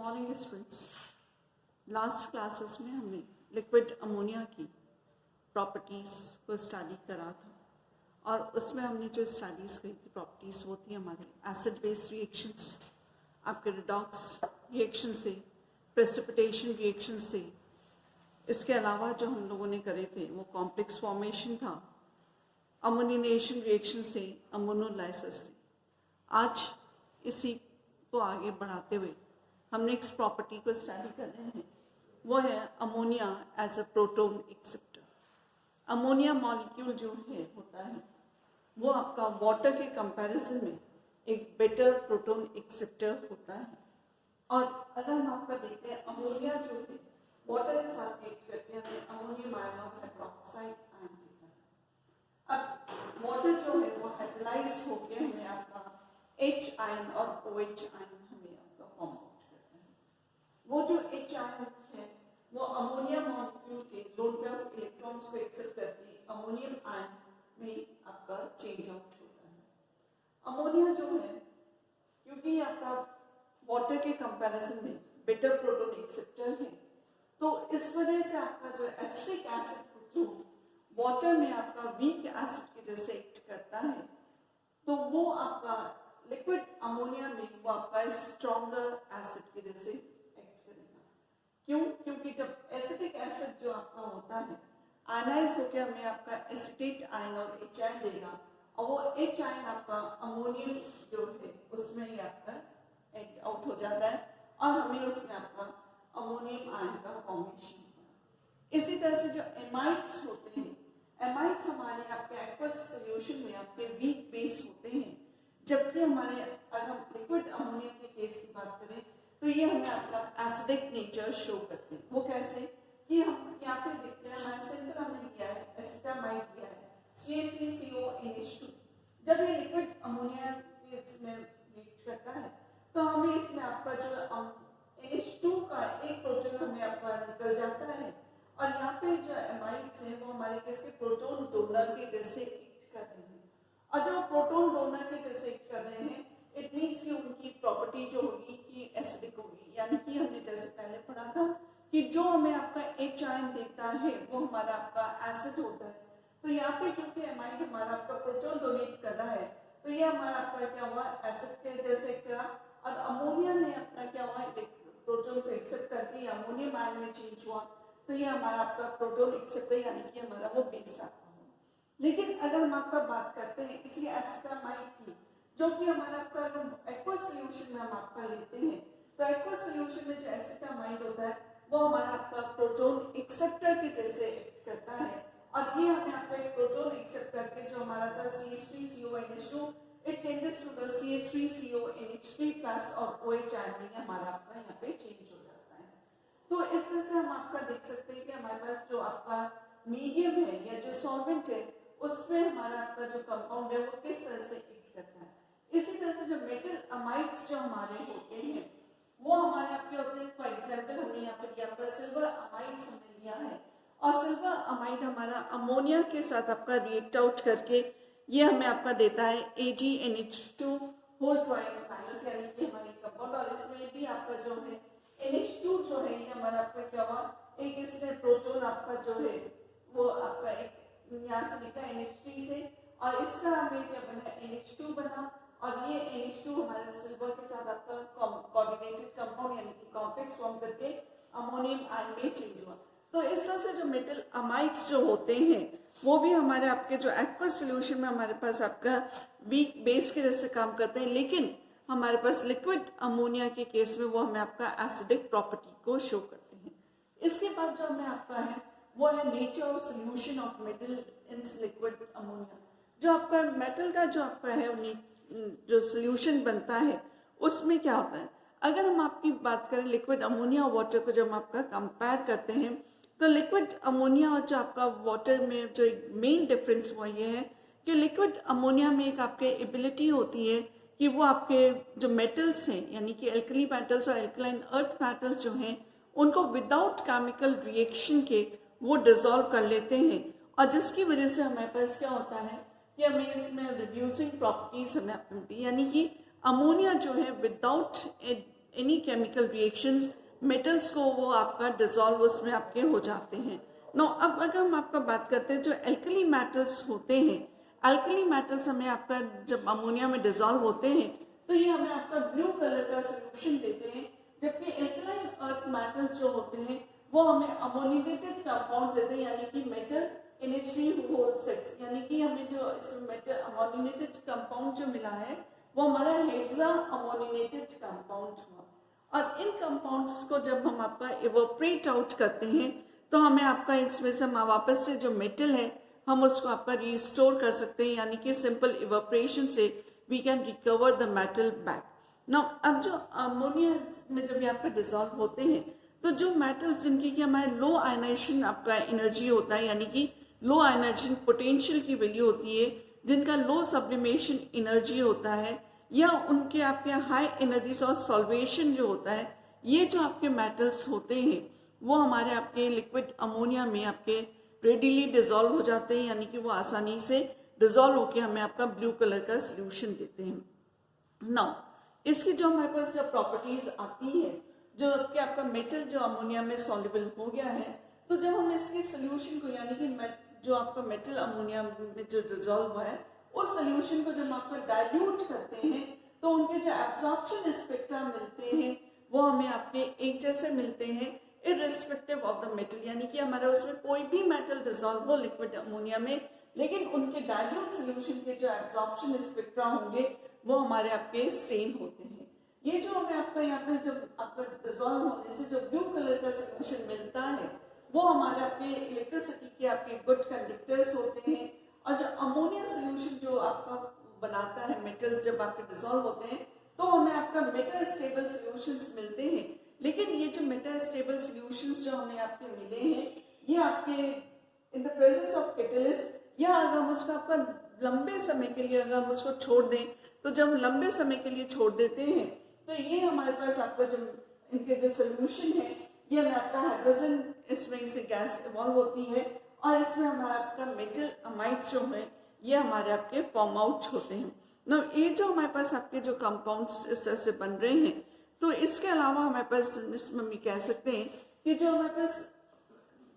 Morning students. Last classes में हमने liquid ammonia की प्रॉपर्टीज़ को स्टडी करा था और उसमें हमने जो स्टडीज़ करी थी प्रॉपर्टीज़ वो थी हमारे एसिड बेस रिएक्शंस, आपके रिडॉक्स रिएक्शंस थे, प्रेसिपिटेशन रिएक्शंस थे। इसके अलावा जो हम लोगों ने करे थे वो कॉम्प्लेक्स फॉर्मेशन था, अमोनिनेशन रिएक्शंस थे, अमोनोलाइसिस थे। आज इसी को आगे बढ़ाते हुए हम नेक्स्ट प्रॉपर्टी को स्टडी कर रहे हैं, वो है ammonia as a proton acceptor. Ammonia molecule जो है होता है वो आपका वाटर के कंपैरिजन में एक बेटर प्रोटोन एक्सेप्टर होता है। और अगर हम आपका देखते हैं अमोनिया जो है वाटर के साथ रिएक्ट करके हमें अमोनियम आयन और हाइड्रोक्साइड आयन देता है। अब वाटर जो है वो हाइड्रोलाइज होकर हमें आपका H आयन और OH आयन हमें आपका फॉर्म आउट करता है। वो जो H आयन है वो अमोनिया मॉलिक्यूल के लोन पेयर ऑफ इलेक्ट्रॉन्स को एक्सेप्ट करके अमोनियम आयन में आपका चेंज आउट होता है। अमोनिया जो है क्योंकि आपका वाटर के कंपैरिजन में बेटर प्रोटोन एक्सेप्टर है, तो इस वजह से आपका जो एसिटिक एसिड जो वाटर में आपका वीक एसिड के जैसे एक्ट करता है, तो वो आपका लिक्विड अमोनिया में वो आपका स्ट्रॉन्गर एसिड के जैसे एक्ट करेगा। क्यों? क्योंकि जब एसिटिक एसिड जो आपका होता है आयनाइज होकर हमें आपका एसिटेट आयन और H आयन देगा और वो H आयन आपका अमोनियम जो है उसमें ही आपका एक्ट आउट हो जाता है और हमें उसमें आपका अमोनियम आयन का फॉर्मेशन होता है। इसी तरह से जो एमाइड्स होते हैं, एमाइड्स हमारे आपके एक्वस सॉल्यूशन में आपके वीक बेस होते हैं, जबकि हमारे अगर हम लिक्विड अमोनिया के केस की बात करें तो ये हमें आपका एसिडिक नेचर शो करते हैं। वो कैसे कि हम यहाँ पे देखते हैं हमारे सिंपल हमने दिया है एसिटामाइड दिया है CH3CONH2। जब ये लिक्विड अमोनिया इसमें रिएक्ट करता है तो हमें इसमें आपका जो NH2 का एक प्रोटॉन हमें आपका निकल जाता है और यहाँ पे जो एमाइड्स हैं वो हमारे किसके प्रोटॉन डोनर के जैसे एक्ट कर रहे हैं। और जब प्रोटॉन डोनर के जैसे एक्ट कर रहे हैं इट मीन्स कि उनकी प्रॉपर्टी जो होगी कि एसिडिक होगी, यानी कि हमने जैसे पहले पढ़ा था कि जो हमें आपका H आयन देता है वो हमारा आपका एसिड होता है। तो यहाँ पे क्योंकि एमाइड हमारा आपका प्रोटॉन डोनेट कर रहा है तो ये हमारा आपका क्या हुआ एसिड के जैसे एक्ट करा और अमोनिया ने अपना क्या हुआ प्रोटॉन को एक्सेप्ट करके अमोनियम आयन में चेंज हुआ, तो ये हमारा आपका प्रोटॉन एक्सेप्टर यानी कि हमारा वो बेस आता है। लेकिन अगर हम आपका बात करते हैं इसी एसिटामाइड की, जो कि हमारा आपका एक्वस सॉल्यूशन में हम आपका लेते हैं, तो एक्वस सॉल्यूशन में जो एसिटामाइड होता है वो हमारा आपका प्रोटॉन एक्सेप्टर के जैसे एक्ट करता है और ये हमें आपका एक प्रोटॉन एक्सेप्ट करके जो हमारा था CH3CONH2 it changes to the CH3CONH3 plus और OH आयन में हमारा आपका यहाँ पे चेंज हो जाता है। तो इस तरह से हम आपका देख सकते हैं कि हमारे पास जो आपका मीडियम है या जो सॉल्वेंट है उसमें हमारा आपका जो कंपाउंड है वो किस तरह से एक्ट करता है। इसी तरह से जो मेटल अमाइड्स जो हमारे होते हैं वो हमारे आपके होते हैं, फॉर एग्जांपल हमने यहाँ पे लिया आपका सिल्वर अमाइड्स हमने लिया है और सिल्वर अमाइड हमारा अमोनिया के साथ आपका रिएक्ट आउट करके ये हमें आपका देता है AgNH2 होल ट्वाइस माइनस, यानी कि हमारी कंपाउंड। और इसमें भी आपका जो है NH2 जो है ये हमारा आपका क्या हुआ एक इसने प्रोटॉन आपका जो है वो आपका एक यहाँ से निकला NH3 से और इसका हमें क्या बना NH2 बना और ये NH2 हमारे सिल्वर के साथ आपका कोऑर्डिनेटेड कंपाउंड यानी कि कॉम्प्लेक्स फॉर्म करके अमोनियम आयन में चेंज हुआ। तो इस तरह से जो मेटल अमाइड्स जो होते हैं वो भी हमारे आपके जो एक्वस सॉल्यूशन में हमारे पास आपका वीक बेस के जैसे काम करते हैं, लेकिन हमारे पास लिक्विड अमोनिया के केस में वो हमें आपका एसिडिक प्रॉपर्टी को शो करते हैं। इसके बाद जो हमें आपका है वो है nature of solution of metal in liquid ammonia. जो आपका मेटल का जो आपका है जो सॉल्यूशन बनता है उसमें क्या होता है, अगर हम आपकी बात करें लिक्विड अमोनिया और वाटर को जब हम आपका कंपेयर करते हैं तो लिक्विड अमोनिया और जो आपका वाटर में जो मेन डिफरेंस वो ये है कि लिक्विड अमोनिया में एक आपके एबिलिटी होती है कि वो आपके जो मेटल्स हैं यानी कि एल्कली मेटल्स और एल्कलाइन अर्थ मेटल्स जो हैं उनको विदाउट केमिकल रिएक्शन के वो डिसॉल्व कर लेते हैं और जिसकी वजह से हमारे पास क्या होता है कि हमें इसमें रिड्यूसिंग प्रॉपर्टीज हमें मिलती है, यानी कि अमोनिया जो है without any chemical reactions metals को वो आपका डिसॉल्व उसमें आपके हो जाते हैं। नो अब अगर हम आपका बात करते हैं जो एल्कली मेटल्स होते हैं, एल्कली मेटल्स हमें आपका जब अमोनिया में डिसॉल्व होते हैं तो ये हमें आपका ब्लू कलर का सोल्यूशन देते हैं, जबकि एल्कलाइन अर्थ मेटल्स जो होते हैं वो हमें अमोनिएटेड कंपाउंड्स देते हैं, यानी कि मेटल NH3 यानी कि हमें जो इसमें मेटल अमोनिएटेड कंपाउंड जो मिला है वो हमारा हेक्सा अमोनिएटेड कंपाउंड हुआ। और इन कंपाउंड्स को जब हम आपका इवोपरेट आउट करते हैं तो हमें आपका इसमें से हम वापस से जो मेटल है हम उसको आपका रिस्टोर कर सकते हैं, यानी कि सिंपल इवोपरेशन से we can recover the metal back. Now अब जो अमोनिया में जब ये आपका डिसॉल्व होते हैं तो जो मेटल्स जिनकी कि हमारे लो आयनाइजेशन आपका एनर्जी होता है, यानी कि लो आयनाइजेशन पोटेंशियल की वैल्यू होती है, जिनका लो सब्लिमेशन एनर्जी होता है, या उनके आपके हाई एनर्जी और सॉल्वेशन जो होता है, ये जो आपके मेटल्स होते हैं वो हमारे आपके लिक्विड अमोनिया में आपके रेडिली डिसॉल्व हो जाते हैं, यानी कि वो आसानी से डिसॉल्व होकर हमें आपका ब्लू कलर का सोल्यूशन देते हैं। नाउ इसकी जो हमारे पास जो प्रॉपर्टीज आती है, जो कि आपका मेटल जो अमोनिया में सॉल्युबल हो गया है, तो जब हम इसके सोल्यूशन को यानी कि जो आपका मेटल अमोनिया में जो डिसॉल्व हुआ है उस सोल्यूशन को जब आपका डाइल्यूट करते हैं तो उनके जो एब्जॉर्प्शन स्पेक्ट्रा मिलते हैं वो हमें आपके एक जैसे मिलते हैं इररिस्पेक्टिव ऑफ द मेटल, यानी कि हमारे उसमें कोई भी मेटल डिसॉल्व हो लिक्विड अमोनिया में, लेकिन उनके डाइल्यूट सोल्यूशन के जो एब्जॉर्प्शन स्पेक्ट्रा होंगे वो हमारे आपके सेम होते हैं। ये जो हमें आपका यहाँ पे जब आपका डिसॉल्व होने से जो ब्लू कलर का सोल्यूशन मिलता है वो हमारे आपके इलेक्ट्रिसिटी के आपके गुड कंडक्टर्स होते हैं। और जो अमोनिया सोल्यूशन जो आपका बनाता है मेटल्स जब आपके डिसॉल्व होते हैं तो हमें आपका मेटा स्टेबल सॉल्यूशंस मिलते हैं, लेकिन ये जो मेटा स्टेबल सॉल्यूशंस जो हमें आपके मिले हैं ये आपके in the presence of catalyst, या अगर हम उसका आपका लंबे समय के लिए अगर हम उसको छोड़ दें तो जब लंबे समय के लिए छोड़ देते हैं तो ये हमारे पास आपका जो इनके जो सोल्यूशन है ये हमें आपका हाइड्रोजन इसमें से गैस इवॉल्व होती है और इसमें हमारा आपका मेटल अमाइड जो है ये हमारे आपके फॉर्म आउट होते हैं। ना ये जो हमारे पास आपके जो कंपाउंड्स इस तरह से बन रहे हैं, तो इसके अलावा हमारे पास इसमें भी कह सकते हैं कि जो हमारे पास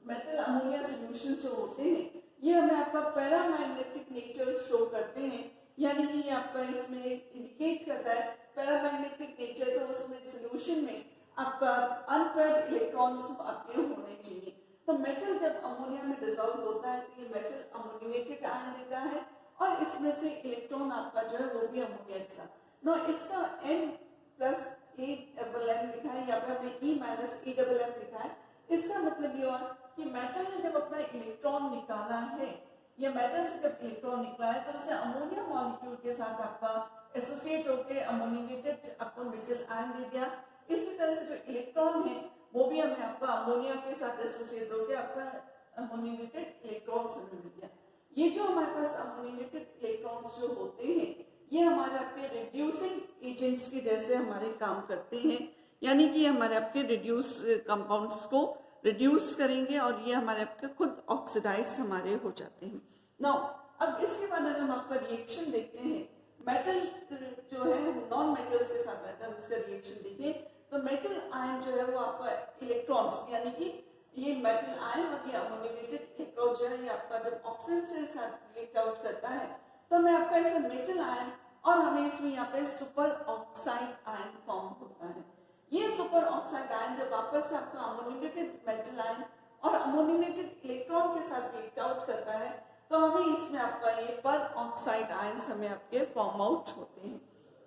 मेटल अमोनिया सोल्यूशन जो होते हैं ये हमें आपका पैरामैग्नेटिक नेचर शो करते हैं, यानी कि ये आपका इसमें इंडिकेट करता है पैरामैग्नेटिक नेचर, तो उसमें सोल्यूशन में आपका अनपेयर्ड इलेक्ट्रॉन्स आपके होने चाहिए। तो मेटल जब अमोनिया में डिसॉल्व होता है तो ये मेटल अमोनिएटेड आयन देता है और इसमें से इलेक्ट्रॉन आपका जो है वो भी अमोनिया के साथ। नो इसका N+E∆M लिखा है, यहाँ पे हमने E-E∆M लिखा है। इसका मतलब ये हुआ कि मेटल ने जब अपना इलेक्ट्रॉन निकाला है, या मेटल से जब इलेक्ट्रॉन निकला है तो उसने अमोनिया मॉलिक्यूल के साथ आपका एसोसिएट होकर अमोनिएटेड आपको मेटल आयन दे दिया। इसी तरह से जो इलेक्ट्रॉन है वो भी हमें आपका अमोनिया के साथ एसोसिएट होकर आपका अमोनिएटेड इलेक्ट्रॉन से मिल गया। ये जो हमारे पास अमोनिएटेड इलेक्ट्रॉन्स जो होते हैं ये हमारे आपके रिड्यूसिंग एजेंट्स के जैसे हमारे काम करते हैं, यानी कि हमारे आपके रिड्यूस कंपाउंड्स को रिड्यूस करेंगे और ये हमारे आपके खुद ऑक्सीडाइज हमारे हो जाते हैं। नाउ अब इसके बाद अगर हम आपका रिएक्शन देखते हैं मेटल जो है नॉन मेटल्स के साथ अगर हम इसका रिएक्शन देखें तो मेटल आयन जो है वो आपका इलेक्ट्रॉन्स यानी कि ये मेटल आयन और ये अमोनिएटेड इलेक्ट्रॉन जो है ये आपका जब ऑक्सीजन से साथ रिएक्ट आउट करता है तो हमें आपका ऐसा मेटल आयन और हमें इसमें यहाँ पे सुपर ऑक्साइड आयन फॉर्म होता है। ये सुपर ऑक्साइड आयन जब वापस से आपका अमोनिएटेड मेटल आयन और अमोनिएटेड इलेक्ट्रॉन के साथ रिएक्ट आउट करता है तो हमें इसमें आपका ये पर ऑक्साइड आयंस हमें आपके फॉर्म आउट होते हैं।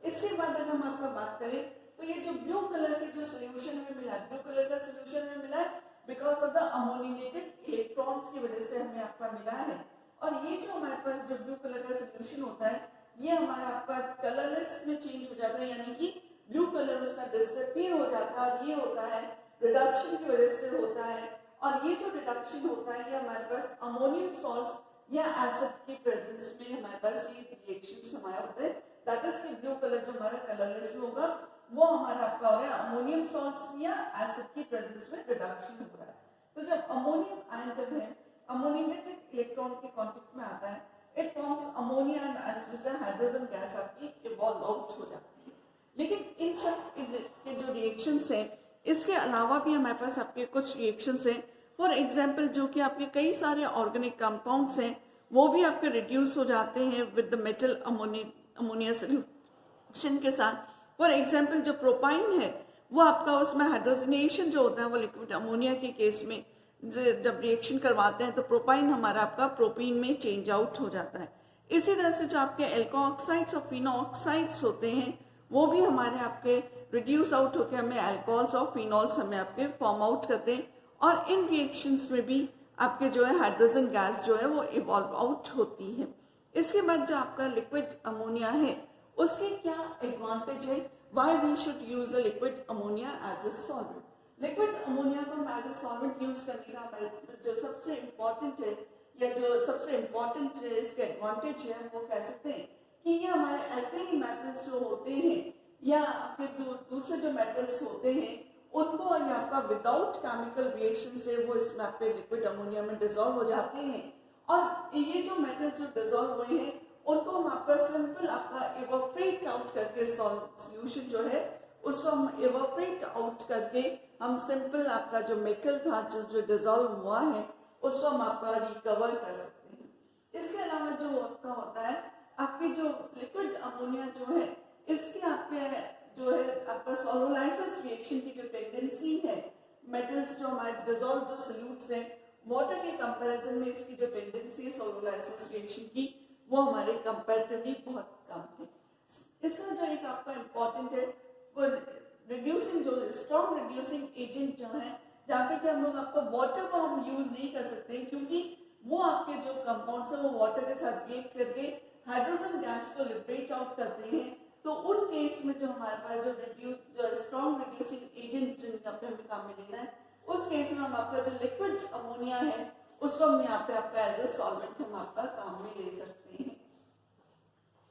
इसके बाद अगर हम आपका बात करें तो ये जो ब्लू कलर के जो सोल्यूशन में मिला है, ब्लू कलर का सोल्यूशन में मिला है because of the ammoniated electrons की वजह से हमें आपका मिला है। और ये जो हमारे पास जो ब्लू कलर का सोल्यूशन होता है ये हमारा आपका कलरलेस में चेंज हो जाता है, यानी कि ब्लू कलर उसका डिसअपीयर हो जाता है और ये होता है रिडक्शन की वजह से होता है। और ये जो रिडक्शन होता है ये हमारे पास अमोनियम सॉल्ट्स या एसिड के प्रेजेंस में हमारे पास ये रिएक्शंस हमारे होते हैं। दैट इज कि ब्लू कलर जो हमारा कलरलेस में होगा वो हमारा आपका हो रहा है अमोनियम सॉल्ट्स या एसिड की प्रेजेंस में रिडक्शन हो रहा है। तो जब अमोनियम आयन जब है अमोनिएटेड इलेक्ट्रॉन के कांटेक्ट में आता है इट फॉर्म्स अमोनिया एंड इसमें से हाइड्रोजन गैस आपकी इवॉल्व आउट हो जाती है। लेकिन इन सब के जो रिएक्शंस हैं, इसके अलावा भी हमारे पास आपके कुछ रिएक्शंस हैं। फॉर एग्जांपल जो कि आपके कई सारे ऑर्गेनिक कंपाउंड्स हैं वो भी आपके रिड्यूस हो जाते हैं with the metal ammonia solution के साथ। फॉर एग्जांपल जो प्रोपाइन है वो आपका उसमें हाइड्रोजनेशन जो होता है वो लिक्विड अमोनिया के केस में जब रिएक्शन करवाते हैं तो प्रोपाइन हमारा आपका प्रोपीन में चेंज आउट हो जाता है। इसी तरह से जो आपके एल्कोहल ऑक्साइड्स और फिनोल ऑक्साइड्स होते हैं वो भी हमारे आपके रिड्यूस आउट होकर हमें अल्कोहल्स और फिनॉल्स हमें आपके फॉर्म आउट करते हैं, और इन रिएक्शंस में भी आपके जो है हाइड्रोजन गैस जो है वो इवॉल्व आउट होती है। इसके बाद जो आपका लिक्विड अमोनिया है उसके क्या एडवांटेज है, why we should use the liquid ammonia as a solvent. Liquid ammonia को हम एज अ सॉल्वेंट यूज करने का जो सबसे इम्पोर्टेंट है या जो सबसे इम्पोर्टेंट इसके एडवांटेज है वो कह सकते हैं कि ये हमारे अल्कली मेटल्स जो होते हैं या आपके दूसरे जो मेटल्स होते हैं उनको ये आपका विदाउट केमिकल रिएक्शन से वो इसमें आपके लिक्विड अमोनिया में डिसॉल्व हो जाते हैं, और ये जो मेटल्स जो डिसॉल्व हुए हैं उनको हम आपका सिंपल आपका इवोपरेट आउट करके सॉल्यूशन जो है उसको हम इवोपरेट आउट करके हम सिंपल आपका जो मेटल था जो डिसॉल्व हुआ है उसको हम आपका रिकवर कर सकते हैं। इसके अलावा जो आपका होता है आपकी जो लिक्विड अमोनिया जो है इसके आपके जो है आपका सोलोलाइसिस रिएक्शन की जो टेंडेंसी है, मेटल्स जो हमारे डिसॉल्व जो सॉल्यूट्स हैं वाटर के कंपैरिजन में इसकी जो टेंडेंसी है सोलोलाइसिस रिएक्शन की वो हमारे कंपैरेटिवली बहुत कम है। इसका जो एक आपका इम्पोर्टेंट है रिड्यूसिंग जो स्ट्रॉन्ग रिड्यूसिंग एजेंट जो है जहाँ पे कि हम लोग आपको वाटर को हम यूज नहीं कर सकते क्योंकि वो आपके जो कंपाउंड्स है वो वाटर के साथ रिएक्ट करके हाइड्रोजन गैस को लिबरेट आउट करते हैं। तो उन केस में जो हमारे पास जो स्ट्रॉन्ग रिड्यूसिंग एजेंट जिनका पे हमें काम में लेना है उस केस में हम आपका जो लिक्विड अमोनिया है उसको हम यहाँ पे आपका एज ए सॉल्वेंट हम आपका काम में ले सकते हैं।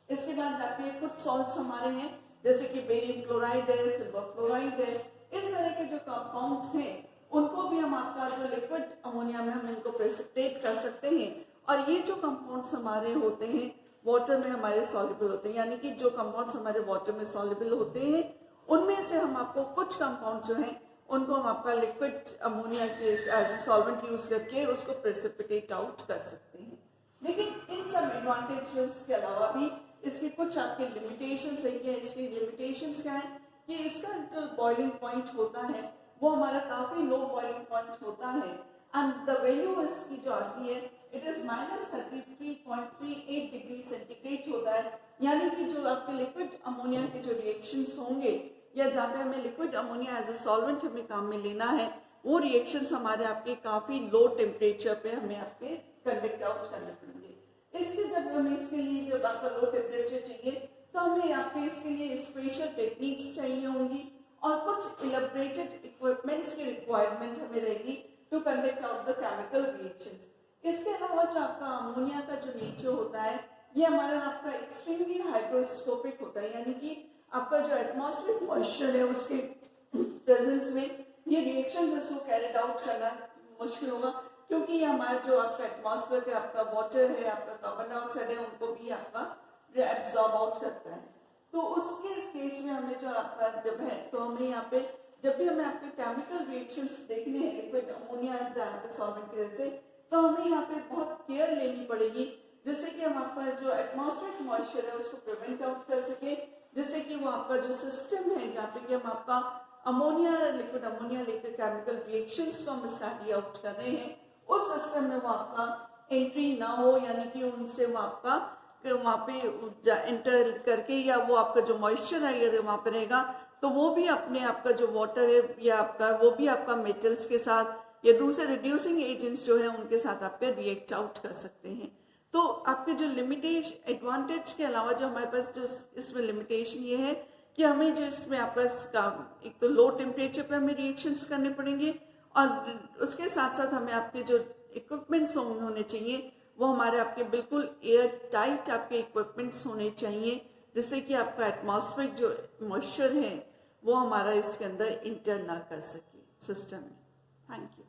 इसके बाद आपके कुछ सॉल्ट्स हमारे हैं जैसे कि बेरियम क्लोराइड है, सिल्वर फ्लोराइड है, इस तरह के जो कंपाउंड्स हैं उनको भी हम आपका जो लिक्विड अमोनिया में हम इनको प्रेसिपिटेट कर सकते हैं, और ये जो कंपाउंड्स हमारे होते हैं वाटर में हमारे सॉल्युबल होते हैं, यानी कि जो कंपाउंड्स हमारे वाटर में सॉल्युबल होते हैं उनमें से हम आपको कुछ कंपाउंड जो हैं उनको हम आपका लिक्विड अमोनिया के एज सॉल्वेंट यूज करके उसको प्रेसिपिटेट आउट कर सकते हैं। लेकिन इन सब एडवांटेजेस के अलावा भी इसके कुछ आपके लिमिटेशंस है। कि इसकी लिमिटेशंस क्या है कि इसका जो बॉइलिंग पॉइंट होता है वो हमारा काफी लो बॉइलिंग पॉइंट होता है, एंड द वैल्यू इसकी जो आती है इट इज -33.38 डिग्री सेंटीग्रेड होता है, यानी कि जो आपके लिक्विड अमोनिया के जो रिएक्शंस होंगे या जहाँ पे हमें liquid ammonia as a solvent हमें काम में लेना है वो रिएक्शंस हमारे आपके काफी लो टेम्परेचर पे हमें आपके कंडक्ट आउट करने पड़ेंगे। इसके जब हमें इसके लिए जब आपका लो टेम्परेचर चाहिए तो हमें आपके इसके लिए स्पेशल टेक्निक्स चाहिए होंगी और कुछ इलेबरेटेड इक्विपमेंट्स की रिक्वायरमेंट हमें रहेगी to conduct out the chemical reactions. इसके अलावा जो आपका अमोनिया का जो नेचर होता है ये हमारा आपका एक्सट्रीमली हाइड्रोस्कोपिक होता है, यानी कि आपका जो एटमॉस्फेरिक मॉइस्चर है उसके प्रेजेंस में ये रिएक्शंस इसको कैरिड आउट करना मुश्किल होगा, क्योंकि ये हमारा जो आपका एटमॉस्फेयर है आपका वाटर है आपका कार्बन डाइऑक्साइड है उनको भी आपका एब्जॉर्ब आउट करता है। तो उसके केस में हमें जो आपका जब है तो हमें यहाँ पे जब भी हमें आपके केमिकल रिएक्शंस देखने हैं लिक्विड अमोनिया सॉल्वेंट के जैसे तो हमें यहाँ पे बहुत केयर लेनी पड़ेगी जिससे कि हम आपका जो एटमॉस्फेरिक मॉइस्चर है उसको प्रिवेंट आउट कर सके, जिससे कि वो आपका जो सिस्टम है जहाँ पे कि हम आपका अमोनिया लिक्विड अमोनिया लेकर केमिकल रिएक्शंस को हम स्टडी आउट कर रहे हैं उस सिस्टम में वो आपका एंट्री ना हो, यानी कि उनसे वो आपका वहाँ पे एंटर करके या वो आपका जो मॉइस्चर है यदि वहाँ पे रहेगा तो वो भी अपने आपका जो वाटर है या आपका वो भी आपका मेटल्स के साथ या दूसरे रिड्यूसिंग एजेंट्स जो है उनके साथ आपका रिएक्ट आउट कर सकते हैं। तो आपके जो लिमिटेशन एडवांटेज के अलावा जो हमारे पास जो इसमें लिमिटेशन ये है कि हमें जो इसमें आपका एक तो लो टेम्परेचर पे हमें रिएक्शंस करने पड़ेंगे और उसके साथ साथ हमें आपके जो इक्विपमेंट्स होने चाहिए वो हमारे आपके बिल्कुल एयर टाइट आपके इक्विपमेंट्स होने चाहिए जिससे कि आपका एटमॉस्फेरिक जो मॉइस्चर है वो हमारा इसके अंदर इंटर ना कर सके सिस्टम में। Thank you.